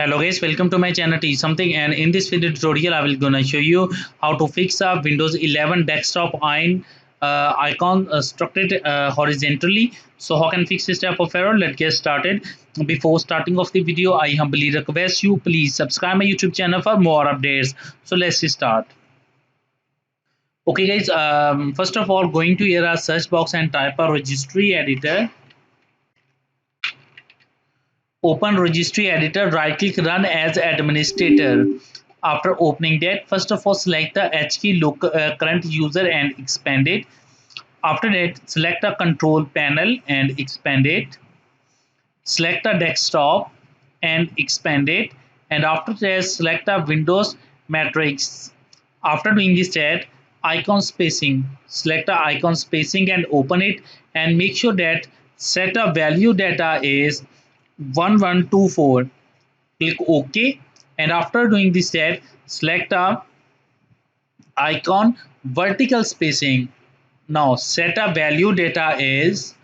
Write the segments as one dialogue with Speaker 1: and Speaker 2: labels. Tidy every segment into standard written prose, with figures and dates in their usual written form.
Speaker 1: Hello guys, welcome to my channel Teach Something, and in this video tutorial I will gonna show you how to fix a Windows 11 desktop icon structured horizontally. So how can fix this type of error? Let's get started. Before starting off the video, I humbly request you please subscribe my YouTube channel for more updates. So let's start. Okay guys, first of all going to your search box and type a registry editor. Open registry editor, right click run as administrator. After opening that, first of all select the H key local current user and expand it. After that, select the control panel and expand it. Select the desktop and expand it. And after that, select the Windows matrix. After doing this that, icon spacing, select the icon spacing and open it, and make sure that set a value data is 1124. Click OK, and after doing this that, select a icon vertical spacing. Now set a value data is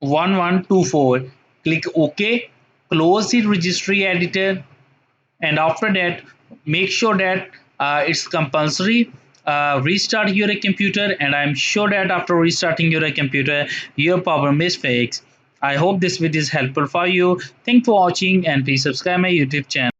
Speaker 1: 1124. Click OK, close the registry editor, and after that make sure that it's compulsory restart your computer, and I'm sure that after restarting your computer your problem is fixed. I hope this video is helpful for you. Thanks for watching, and please subscribe my YouTube channel.